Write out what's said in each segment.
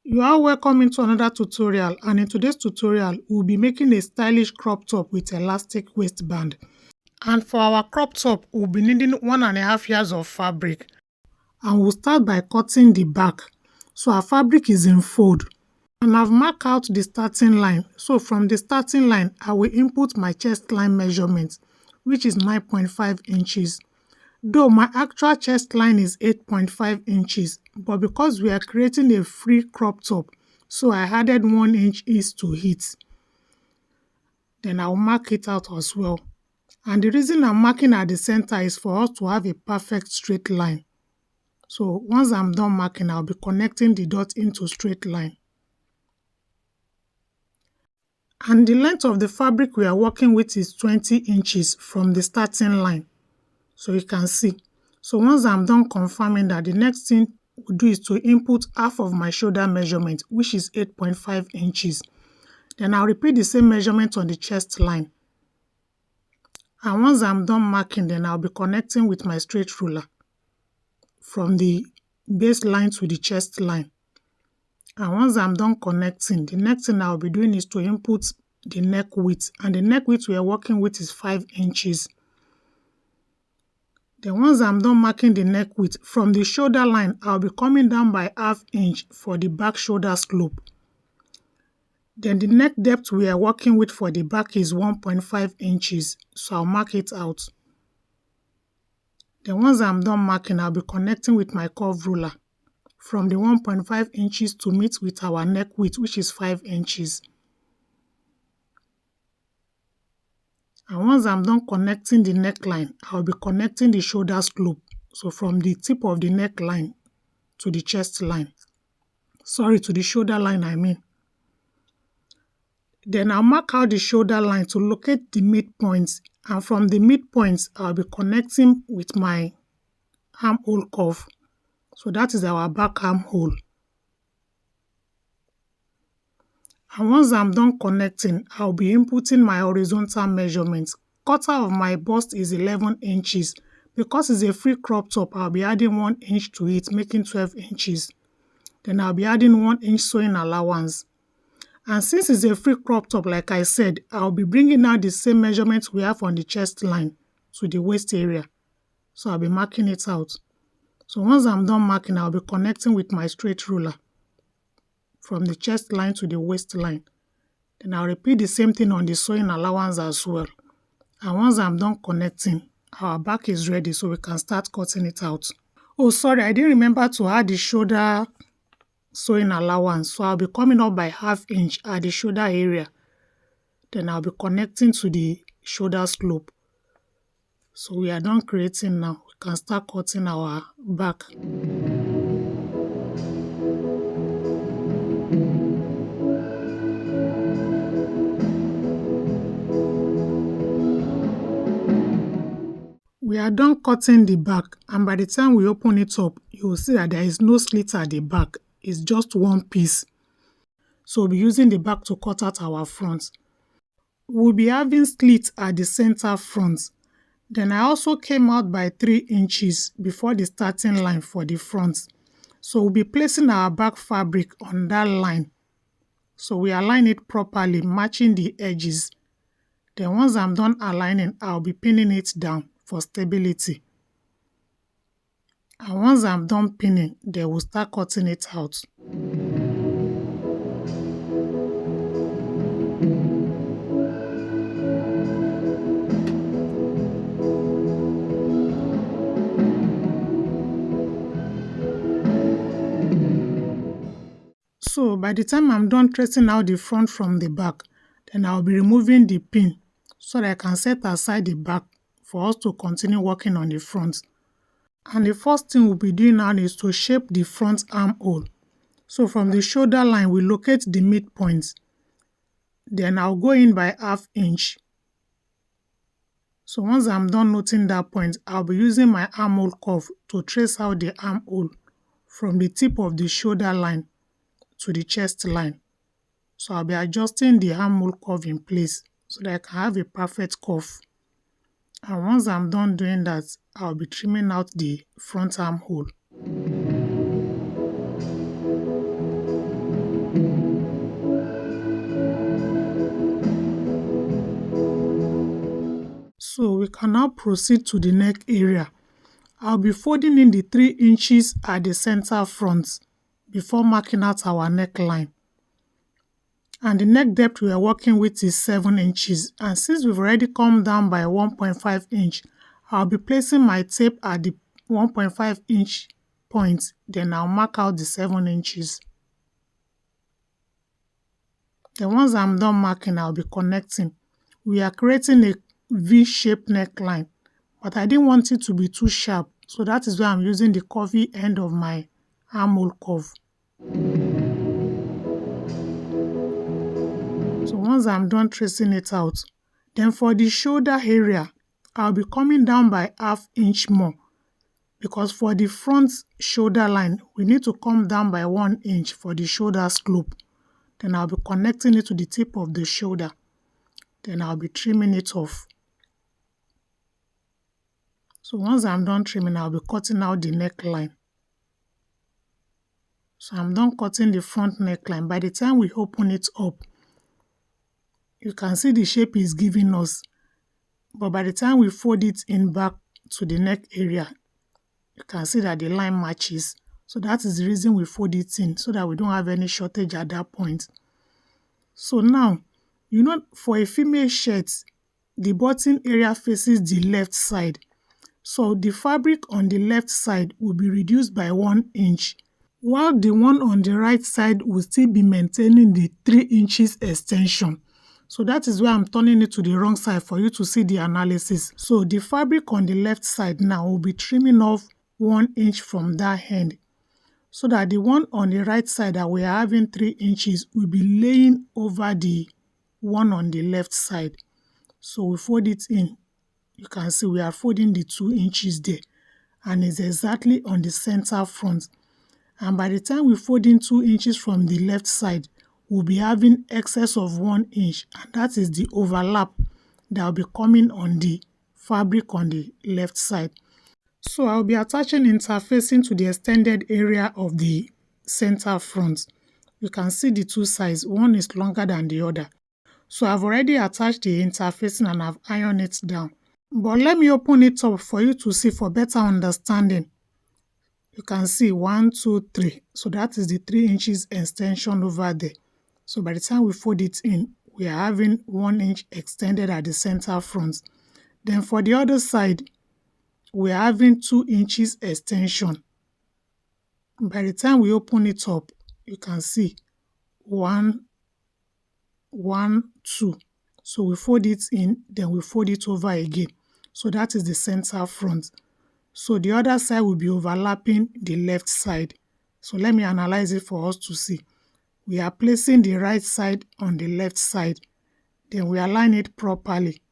You are welcome into another tutorial, and in today's tutorial we'll be making a stylish crop top with elastic waistband. And for our crop top we'll be needing 1.5 yards of fabric, and we'll start by cutting the back. So our fabric is in fold, and I've marked out the starting line. So from the starting line I will input my chest line measurement, which is 9.5 inches. Though my actual chest line is 8.5 inches, but because we are creating a free crop top, so I added 1 inch east to it. Then I'll mark it out as well. And the reason I'm marking at the center is for us to have a perfect straight line. So once I'm done marking, I'll be connecting the dot into straight line. And the length of the fabric we are working with is 20 inches from the starting line. So you can see. So once I'm done confirming that, the next thing we'll do is to input half of my shoulder measurement, which is 8.5 inches. Then I'll repeat the same measurement on the chest line. And once I'm done marking, then I'll be connecting with my straight ruler from the baseline to the chest line. And once I'm done connecting, the next thing I'll be doing is to input the neck width. And the neck width we are working with is 5 inches. Then once I'm done marking the neck width, from the shoulder line, I'll be coming down by ½ inch for the back shoulder slope. Then the neck depth we are working with for the back is 1.5 inches, so I'll mark it out. Then once I'm done marking, I'll be connecting with my curve ruler from the 1.5 inches to meet with our neck width, which is 5 inches. And once I'm done connecting the neckline, I'll be connecting the shoulder slope. So from the tip of the neckline to the chest line. Sorry, to the shoulder line, I mean. Then I'll mark out the shoulder line to locate the midpoints. And from the midpoints, I'll be connecting with my armhole curve. So that is our back armhole. And once I'm done connecting, I'll be inputting my horizontal measurement. Cutter of my bust is 11 inches. Because it's a free crop top, I'll be adding 1 inch to it, making 12 inches. Then I'll be adding 1 inch sewing allowance. And since it's a free crop top, like I said, I'll be bringing out the same measurements we have on the chest line to the waist area. So I'll be marking it out. So once I'm done marking, I'll be connecting with my straight ruler from the chest line to the waistline. Then I'll repeat the same thing on the sewing allowance as well. And once I'm done connecting, our back is ready, so we can start cutting it out. Oh, sorry, I didn't remember to add the shoulder sewing allowance. So I'll be coming up by ½ inch at the shoulder area. Then I'll be connecting to the shoulder slope. So we are done creating now. We can start cutting our back. We are done cutting the back, and by the time we open it up, you will see that there is no slit at the back. It's just one piece. So we'll be using the back to cut out our front. We'll be having slits at the center front. Then I also came out by 3 inches before the starting line for the front. So we'll be placing our back fabric on that line. So we align it properly, matching the edges. Then once I'm done aligning, I'll be pinning it down for stability. And once I'm done pinning, then we'll start cutting it out. So by the time I'm done tracing out the front from the back, then I'll be removing the pin so that I can set aside the back for us to continue working on the front. And the first thing we'll be doing now is to shape the front armhole. So from the shoulder line, we locate the midpoint. Then I'll go in by ½ inch. So once I'm done noting that point, I'll be using my armhole curve to trace out the armhole from the tip of the shoulder line to the chest line. So I'll be adjusting the armhole curve in place so that I can have a perfect curve. And once I'm done doing that, I'll be trimming out the front armhole. So we can now proceed to the neck area. I'll be folding in the 3 inches at the center front before marking out our neckline. And the neck depth we are working with is 7 inches. And since we've already come down by 1.5 inch, I'll be placing my tape at the 1.5 inch point. Then I'll mark out the 7 inches. Then once I'm done marking, I'll be connecting. We are creating a V-shaped neckline, but I didn't want it to be too sharp. So that is why I'm using the curvy end of my armhole curve. So once I'm done tracing it out, then for the shoulder area, I'll be coming down by ½ inch more, because for the front shoulder line, we need to come down by 1 inch for the shoulder slope. Then I'll be connecting it to the tip of the shoulder. Then I'll be trimming it off. So once I'm done trimming, I'll be cutting out the neckline. So I'm done cutting the front neckline. By the time we open it up, you can see the shape is giving us. But by the time we fold it in back to the neck area, you can see that the line matches. So that is the reason we fold it in, so that we don't have any shortage at that point. So now, you know, for a female shirt, the button area faces the left side. So the fabric on the left side will be reduced by 1 inch, while the one on the right side will still be maintaining the 3 inches extension. So that is why I'm turning it to the wrong side for you to see the analysis. So the fabric on the left side now will be trimming off 1 inch from that end, so that the one on the right side that we are having 3 inches will be laying over the one on the left side. So we fold it in. You can see we are folding the 2 inches there, and it's exactly on the center front. And by the time we fold in 2 inches from the left side, we'll be having excess of 1 inch, and that is the overlap that will be coming on the fabric on the left side. So I'll be attaching interfacing to the extended area of the center front. You can see the two sides, one is longer than the other. So I've already attached the interfacing and I've ironed it down. But let me open it up for you to see for better understanding. You can see 1, 2, 3. So that is the 3 inches extension over there. So by the time we fold it in, we are having 1 inch extended at the center front. Then for the other side, we are having 2 inches extension. By the time we open it up, you can see 1, 1, 2. So we fold it in, then we fold it over again. So that is the center front. So the other side will be overlapping the left side. So let me analyze it for us to see. We are placing the right side on the left side. Then we align it properly.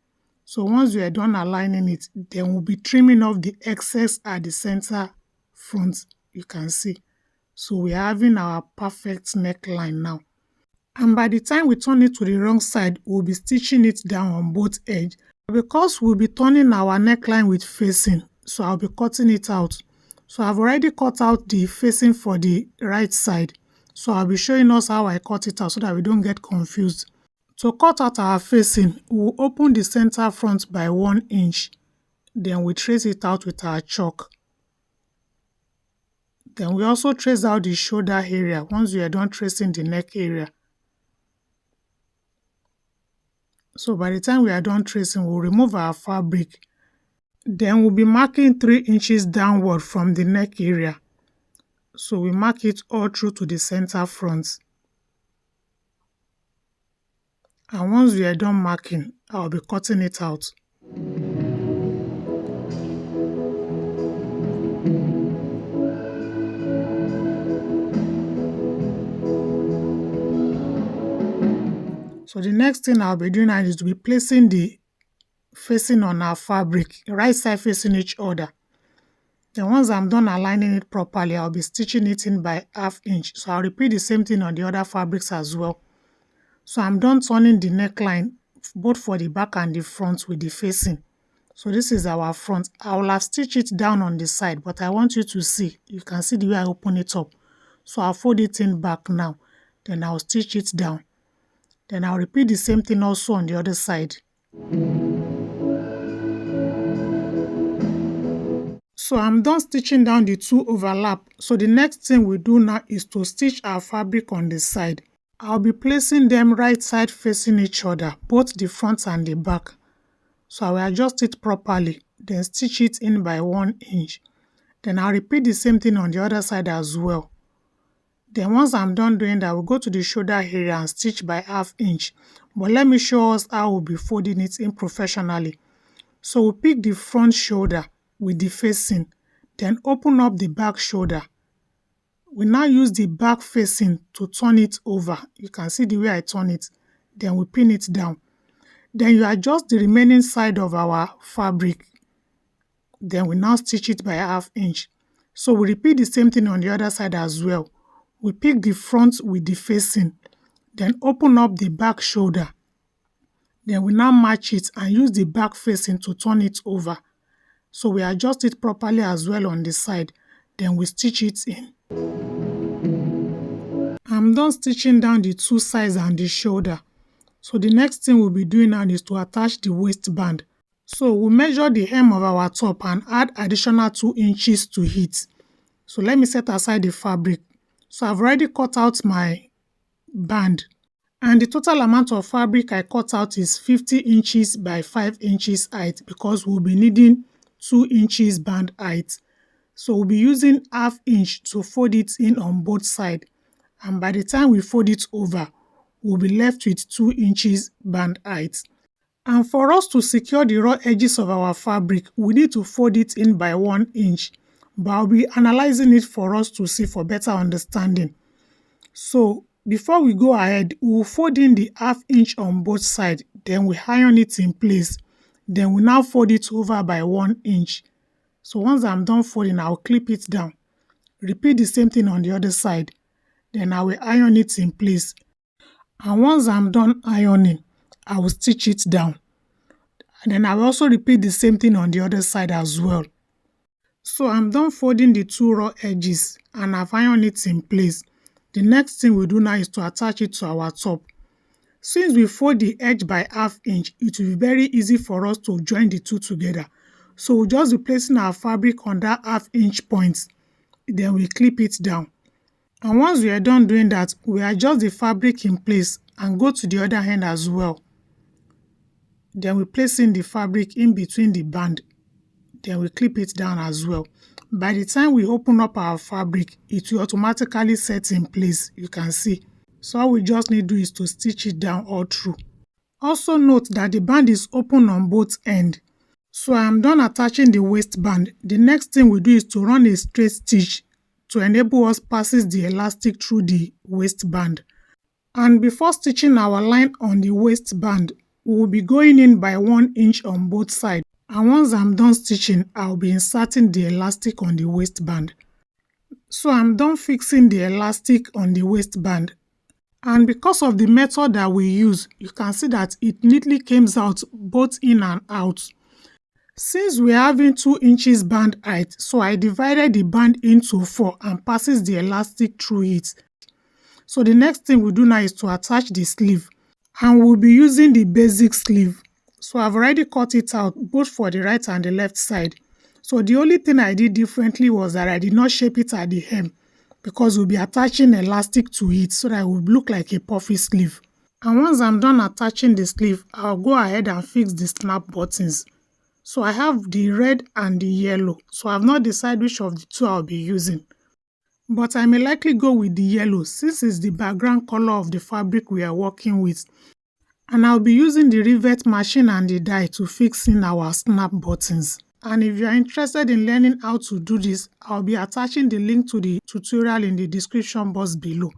So once we are done aligning it, then we'll be trimming off the excess at the center front, you can see. So we are having our perfect neckline now. And by the time we turn it to the wrong side, we'll be stitching it down on both edges. Because we'll be turning our neckline with facing, so I'll be cutting it out. So I've already cut out the facing for the right side. So I'll be showing us how I cut it out so that we don't get confused. To cut out our facing, we'll open the center front by 1 inch. Then we trace it out with our chalk. Then we also trace out the shoulder area once we are done tracing the neck area. So by the time we are done tracing, we'll remove our fabric. Then we'll be marking 3 inches downward from the neck area. So we mark it all through to the center front. And once we are done marking, I'll be cutting it out. So the next thing I'll be doing now is to be placing the facing on our fabric, right side facing each other. Then once I'm done aligning it properly, I'll be stitching it in by ½ inch. So I'll repeat the same thing on the other fabrics as well. So I'm done turning the neckline both for the back and the front with the facing. So this is our front. I will have stitched it down on the side, but I want you to see. You can see the way I open it up. So I'll fold it in back now. then I'll stitch it down. Then I'll repeat the same thing also on the other side. So I'm done stitching down the two overlap. So the next thing we do now is to stitch our fabric on the side. I'll be placing them right side facing each other, both the front and the back. So I will adjust it properly, then stitch it in by 1 inch. Then I'll repeat the same thing on the other side as well. Then once I'm done doing that, we'll go to the shoulder area and stitch by ½ inch. But let me show us how we'll be folding it in professionally. So we'll pick the front shoulder with the facing, then open up the back shoulder. We now use the back facing to turn it over. You can see the way I turn it. Then we pin it down. Then you adjust the remaining side of our fabric. Then we now stitch it by ½ inch. So we repeat the same thing on the other side as well. We pick the front with the facing, then open up the back shoulder. Then we now match it and use the back facing to turn it over. So we adjust it properly as well on the side. Then we stitch it in. I'm done stitching down the two sides and the shoulder. So the next thing we'll be doing now is to attach the waistband. So we'll measure the hem of our top and add additional 2 inches to it. So let me set aside the fabric. So I've already cut out my band. And the total amount of fabric I cut out is 50 inches by 5 inches height because we'll be needing 2 inches band height. So we'll be using ½ inch to fold it in on both sides. And by the time we fold it over, we'll be left with 2 inches band height. And for us to secure the raw edges of our fabric, we need to fold it in by 1 inch. But I'll be analyzing it for us to see for better understanding. So before we go ahead, we'll fold in the ½ inch on both sides. Then we iron it in place. Then we now fold it over by 1 inch. So once I'm done folding, I'll clip it down. Repeat the same thing on the other side. Then I will iron it in place. And once I'm done ironing, I will stitch it down. And then I will also repeat the same thing on the other side as well. So I'm done folding the two raw edges and I've ironed it in place. The next thing we do now is to attach it to our top. Since we fold the edge by ½ inch, it will be very easy for us to join the two together. So we'll just be placing our fabric on that ½ inch point. Then we clip it down. And once we are done doing that, we adjust the fabric in place and go to the other end as well. Then we place in the fabric in between the band. Then we clip it down as well. By the time we open up our fabric, it will automatically set in place, you can see. So all we just need to do is to stitch it down all through. Also note that the band is open on both ends. So I am done attaching the waistband. The next thing we do is to run a straight stitch to enable us passes the elastic through the waistband. And before stitching our line on the waistband, we will be going in by 1 inch on both sides. And once I'm done stitching, I'll be inserting the elastic on the waistband. So I'm done fixing the elastic on the waistband. And because of the method that we use, you can see that it neatly comes out both in and out. Since we're having 2 inches band height, so I divided the band into 4 and passes the elastic through it. So the next thing we do now is to attach the sleeve. And we'll be using the basic sleeve. So I've already cut it out both for the right and the left side. So the only thing I did differently was that I did not shape it at the hem because we'll be attaching elastic to it so that it will look like a puffy sleeve. And once I'm done attaching the sleeve, I'll go ahead and fix the snap buttons. So I have the red and the yellow. So I've not decided which of the two I'll be using. But I may likely go with the yellow since it's the background color of the fabric we are working with. And I'll be using the rivet machine and the die to fix in our snap buttons. And if you are interested in learning how to do this, I'll be attaching the link to the tutorial in the description box below.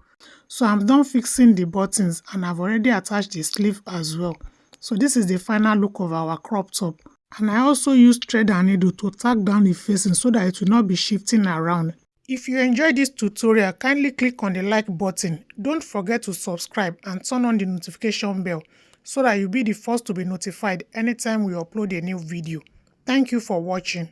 So I'm done fixing the buttons and I've already attached the sleeve as well. So this is the final look of our crop top. And I also used thread and needle to tack down the facing so that it will not be shifting around. If you enjoyed this tutorial, kindly click on the like button. Don't forget to subscribe and turn on the notification bell so that you'll be the first to be notified anytime we upload a new video. Thank you for watching.